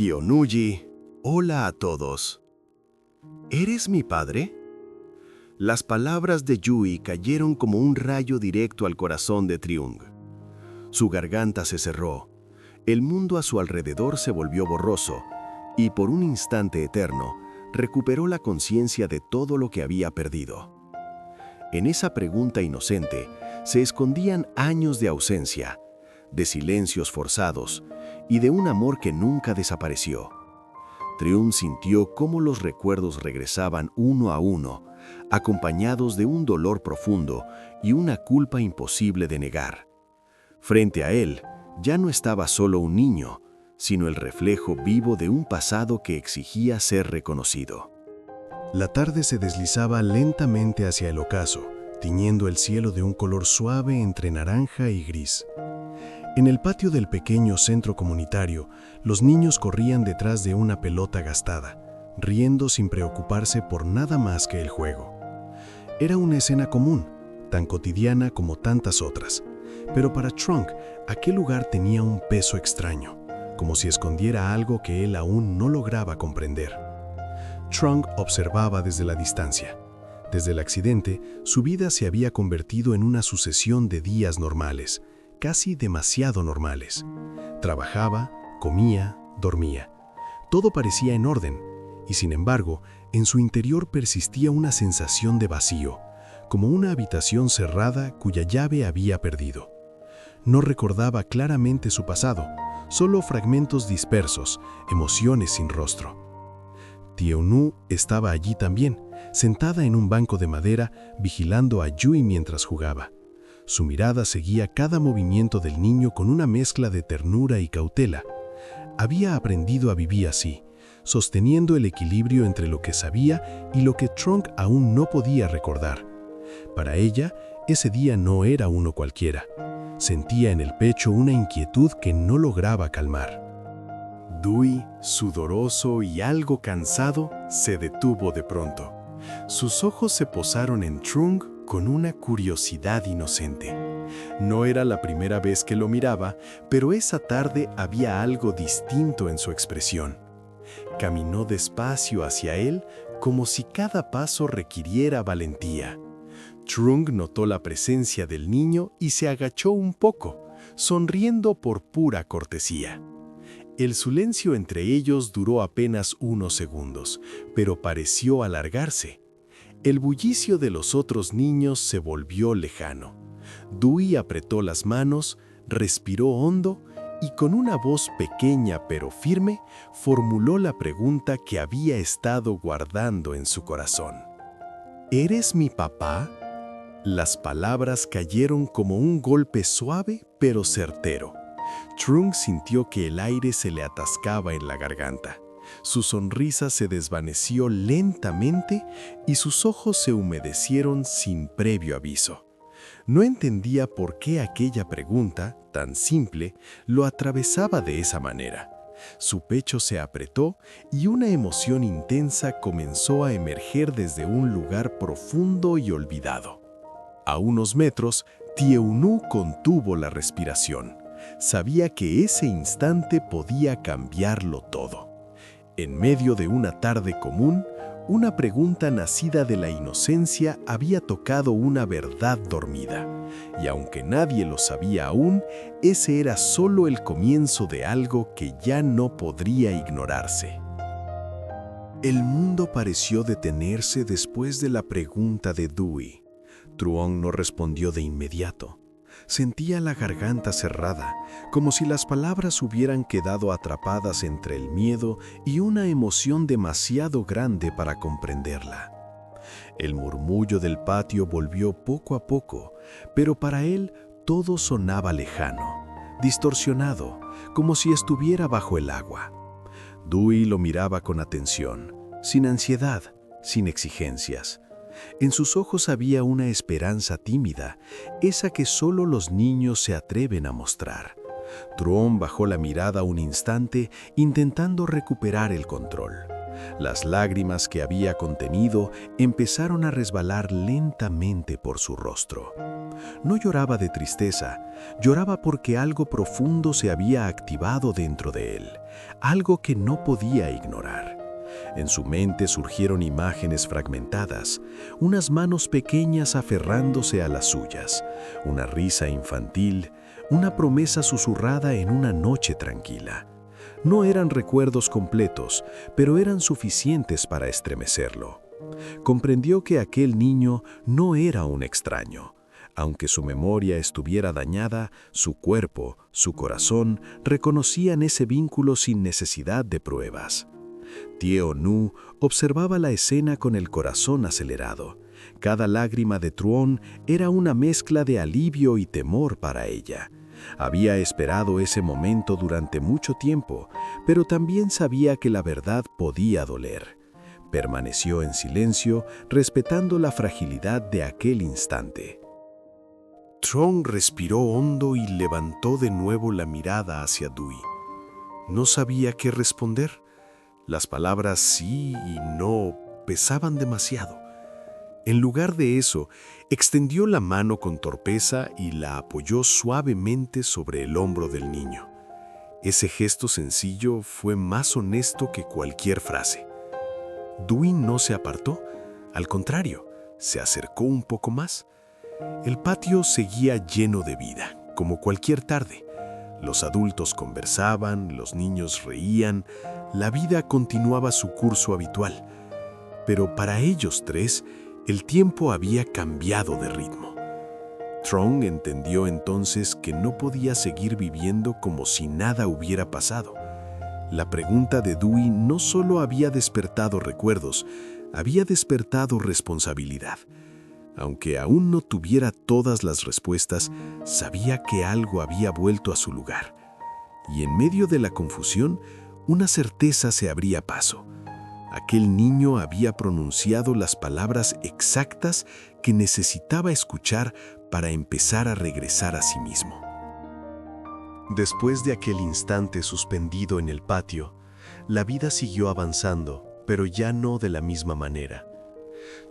Tío Nuji, hola a todos. ¿Eres mi padre? Las palabras de Yui cayeron como un rayo directo al corazón de Triung. Su garganta se cerró, el mundo a su alrededor se volvió borroso y por un instante eterno recuperó la conciencia de todo lo que había perdido. En esa pregunta inocente se escondían años de ausencia, de silencios forzados y de un amor que nunca desapareció. Triung sintió cómo los recuerdos regresaban uno a uno, acompañados de un dolor profundo y una culpa imposible de negar. Frente a él, ya no estaba solo un niño, sino el reflejo vivo de un pasado que exigía ser reconocido. La tarde se deslizaba lentamente hacia el ocaso, tiñendo el cielo de un color suave entre naranja y gris. En el patio del pequeño centro comunitario, los niños corrían detrás de una pelota gastada, riendo sin preocuparse por nada más que el juego. Era una escena común, tan cotidiana como tantas otras, pero para Trunk aquel lugar tenía un peso extraño, como si escondiera algo que él aún no lograba comprender. Trunk observaba desde la distancia. Desde el accidente, su vida se había convertido en una sucesión de días normales, casi demasiado normales. Trabajaba, comía, dormía. Todo parecía en orden, y sin embargo, en su interior persistía una sensación de vacío, como una habitación cerrada cuya llave había perdido. No recordaba claramente su pasado, solo fragmentos dispersos, emociones sin rostro. Tieu-nu estaba allí también, sentada en un banco de madera, vigilando a Yui mientras jugaba. Su mirada seguía cada movimiento del niño con una mezcla de ternura y cautela. Había aprendido a vivir así, sosteniendo el equilibrio entre lo que sabía y lo que Trunk aún no podía recordar. Para ella, ese día no era uno cualquiera. Sentía en el pecho una inquietud que no lograba calmar. Dewey, sudoroso y algo cansado, se detuvo de pronto. Sus ojos se posaron en Trunk con una curiosidad inocente. No era la primera vez que lo miraba, pero esa tarde había algo distinto en su expresión. Caminó despacio hacia él, como si cada paso requiriera valentía. Trunk notó la presencia del niño y se agachó un poco, sonriendo por pura cortesía. El silencio entre ellos duró apenas unos segundos, pero pareció alargarse. El bullicio de los otros niños se volvió lejano. Dewey apretó las manos, respiró hondo y con una voz pequeña pero firme formuló la pregunta que había estado guardando en su corazón. ¿Eres mi papá? Las palabras cayeron como un golpe suave pero certero. Trunk sintió que el aire se le atascaba en la garganta. Su sonrisa se desvaneció lentamente y sus ojos se humedecieron sin previo aviso. No entendía por qué aquella pregunta, tan simple, lo atravesaba de esa manera. Su pecho se apretó y una emoción intensa comenzó a emerger desde un lugar profundo y olvidado. A unos metros, Tieu-nu contuvo la respiración. Sabía que ese instante podía cambiarlo todo. En medio de una tarde común, una pregunta nacida de la inocencia había tocado una verdad dormida, y aunque nadie lo sabía aún, ese era solo el comienzo de algo que ya no podría ignorarse. El mundo pareció detenerse después de la pregunta de Dewey. Truong no respondió de inmediato. Sentía la garganta cerrada, como si las palabras hubieran quedado atrapadas entre el miedo y una emoción demasiado grande para comprenderla. El murmullo del patio volvió poco a poco, pero para él todo sonaba lejano, distorsionado, como si estuviera bajo el agua. Dewey lo miraba con atención, sin ansiedad, sin exigencias. En sus ojos había una esperanza tímida, esa que solo los niños se atreven a mostrar. Truong bajó la mirada un instante, intentando recuperar el control. Las lágrimas que había contenido empezaron a resbalar lentamente por su rostro. No lloraba de tristeza, lloraba porque algo profundo se había activado dentro de él, algo que no podía ignorar. En su mente surgieron imágenes fragmentadas, unas manos pequeñas aferrándose a las suyas, una risa infantil, una promesa susurrada en una noche tranquila. No eran recuerdos completos, pero eran suficientes para estremecerlo. Comprendió que aquel niño no era un extraño. Aunque su memoria estuviera dañada, su cuerpo, su corazón reconocían ese vínculo sin necesidad de pruebas. Teo Nu observaba la escena con el corazón acelerado. Cada lágrima de Truong era una mezcla de alivio y temor para ella. Había esperado ese momento durante mucho tiempo, pero también sabía que la verdad podía doler. Permaneció en silencio, respetando la fragilidad de aquel instante. Truong respiró hondo y levantó de nuevo la mirada hacia Dewey. No sabía qué responder. Las palabras sí y no pesaban demasiado. En lugar de eso, extendió la mano con torpeza y la apoyó suavemente sobre el hombro del niño. Ese gesto sencillo fue más honesto que cualquier frase. Dewey no se apartó, al contrario, se acercó un poco más. El patio seguía lleno de vida, como cualquier tarde. Los adultos conversaban, los niños reían, la vida continuaba su curso habitual. Pero para ellos tres, el tiempo había cambiado de ritmo. Truong entendió entonces que no podía seguir viviendo como si nada hubiera pasado. La pregunta de Dewey no solo había despertado recuerdos, había despertado responsabilidad. Aunque aún no tuviera todas las respuestas, sabía que algo había vuelto a su lugar. Y en medio de la confusión, una certeza se abría paso. Aquel niño había pronunciado las palabras exactas que necesitaba escuchar para empezar a regresar a sí mismo. Después de aquel instante suspendido en el patio, la vida siguió avanzando, pero ya no de la misma manera.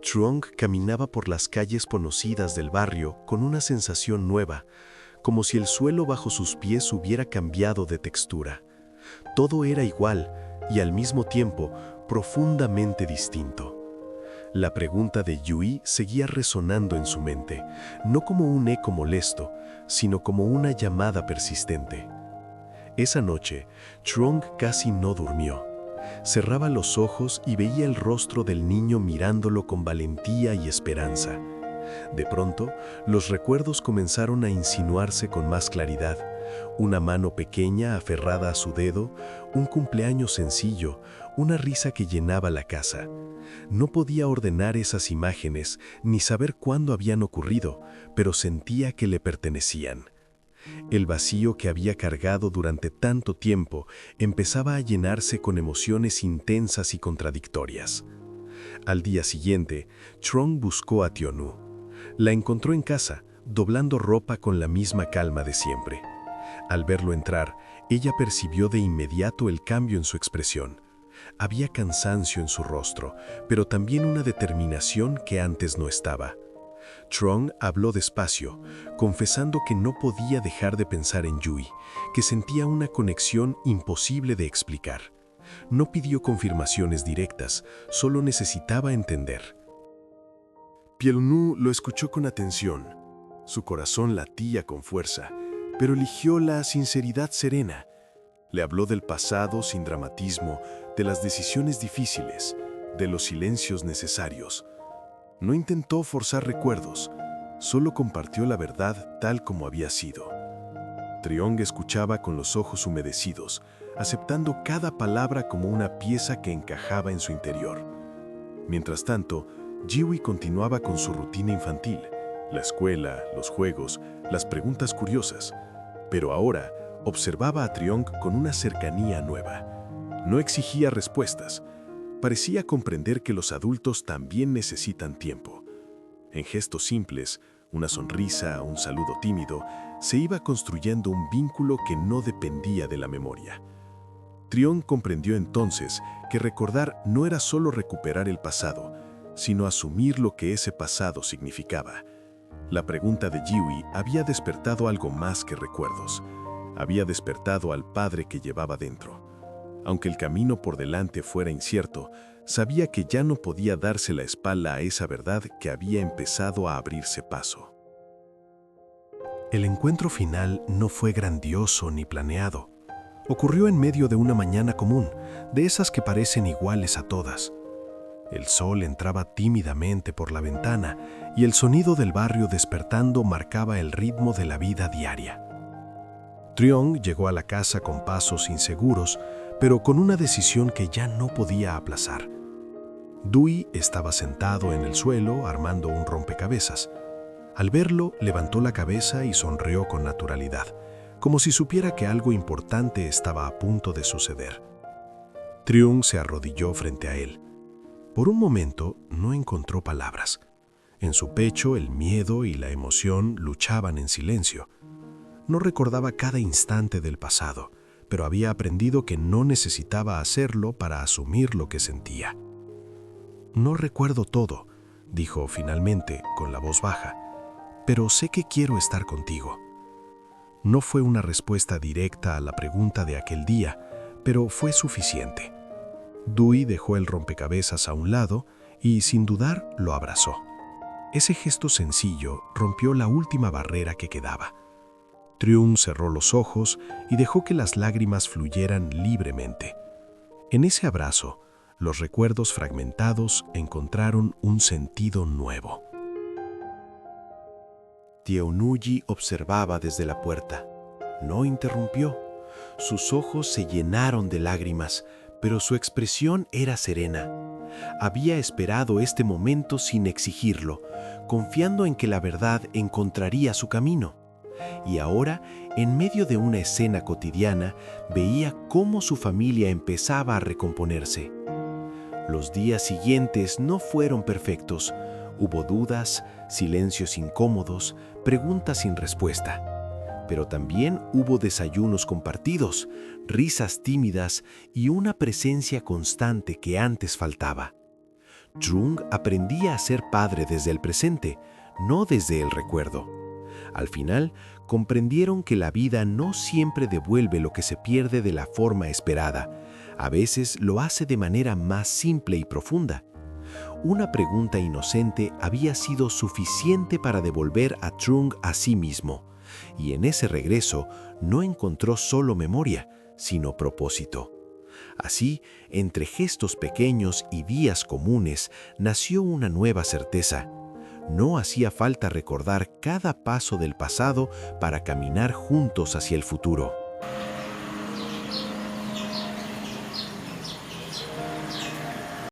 Truong caminaba por las calles conocidas del barrio con una sensación nueva, como si el suelo bajo sus pies hubiera cambiado de textura. Todo era igual y al mismo tiempo profundamente distinto. La pregunta de Yui seguía resonando en su mente, no como un eco molesto, sino como una llamada persistente. Esa noche, Truong casi no durmió. Cerraba los ojos y veía el rostro del niño mirándolo con valentía y esperanza. De pronto, los recuerdos comenzaron a insinuarse con más claridad. Una mano pequeña aferrada a su dedo, un cumpleaños sencillo, una risa que llenaba la casa. No podía ordenar esas imágenes ni saber cuándo habían ocurrido, pero sentía que le pertenecían. El vacío que había cargado durante tanto tiempo empezaba a llenarse con emociones intensas y contradictorias. Al día siguiente, Truong buscó a Teo Nu. La encontró en casa, doblando ropa con la misma calma de siempre. Al verlo entrar, ella percibió de inmediato el cambio en su expresión. Había cansancio en su rostro, pero también una determinación que antes no estaba. Truong habló despacio, confesando que no podía dejar de pensar en Yui, que sentía una conexión imposible de explicar. No pidió confirmaciones directas, solo necesitaba entender. Piel Nu lo escuchó con atención. Su corazón latía con fuerza, pero eligió la sinceridad serena. Le habló del pasado sin dramatismo, de las decisiones difíciles, de los silencios necesarios. No intentó forzar recuerdos, solo compartió la verdad tal como había sido. Truong escuchaba con los ojos humedecidos, aceptando cada palabra como una pieza que encajaba en su interior. Mientras tanto, Yui continuaba con su rutina infantil, la escuela, los juegos, las preguntas curiosas, pero ahora observaba a Truong con una cercanía nueva. No exigía respuestas. Parecía comprender que los adultos también necesitan tiempo. En gestos simples, una sonrisa, un saludo tímido, se iba construyendo un vínculo que no dependía de la memoria. Truong comprendió entonces que recordar no era solo recuperar el pasado, sino asumir lo que ese pasado significaba. La pregunta de Yui había despertado algo más que recuerdos. Había despertado al padre que llevaba dentro. Aunque el camino por delante fuera incierto, sabía que ya no podía darse la espalda a esa verdad que había empezado a abrirse paso. El encuentro final no fue grandioso ni planeado. Ocurrió en medio de una mañana común, de esas que parecen iguales a todas. El sol entraba tímidamente por la ventana y el sonido del barrio despertando marcaba el ritmo de la vida diaria. Triong llegó a la casa con pasos inseguros, pero con una decisión que ya no podía aplazar. Dewey estaba sentado en el suelo armando un rompecabezas. Al verlo, levantó la cabeza y sonrió con naturalidad, como si supiera que algo importante estaba a punto de suceder. Triong se arrodilló frente a él. Por un momento no encontró palabras. En su pecho el miedo y la emoción luchaban en silencio. No recordaba cada instante del pasado, pero había aprendido que no necesitaba hacerlo para asumir lo que sentía. «No recuerdo todo», dijo finalmente con la voz baja, «pero sé que quiero estar contigo». No fue una respuesta directa a la pregunta de aquel día, pero fue suficiente. Dewey dejó el rompecabezas a un lado y, sin dudar, lo abrazó. Ese gesto sencillo rompió la última barrera que quedaba. Triung cerró los ojos y dejó que las lágrimas fluyeran libremente. En ese abrazo, los recuerdos fragmentados encontraron un sentido nuevo. Tieunuyi observaba desde la puerta. No interrumpió. Sus ojos se llenaron de lágrimas, pero su expresión era serena. Había esperado este momento sin exigirlo, confiando en que la verdad encontraría su camino. Y ahora, en medio de una escena cotidiana, veía cómo su familia empezaba a recomponerse. Los días siguientes no fueron perfectos. Hubo dudas, silencios incómodos, preguntas sin respuesta. Pero también hubo desayunos compartidos, risas tímidas y una presencia constante que antes faltaba. Trung aprendía a ser padre desde el presente, no desde el recuerdo. Al final, comprendieron que la vida no siempre devuelve lo que se pierde de la forma esperada. A veces lo hace de manera más simple y profunda. Una pregunta inocente había sido suficiente para devolver a Trung a sí mismo. Y en ese regreso no encontró solo memoria, sino propósito. Así, entre gestos pequeños y días comunes, nació una nueva certeza. No hacía falta recordar cada paso del pasado para caminar juntos hacia el futuro.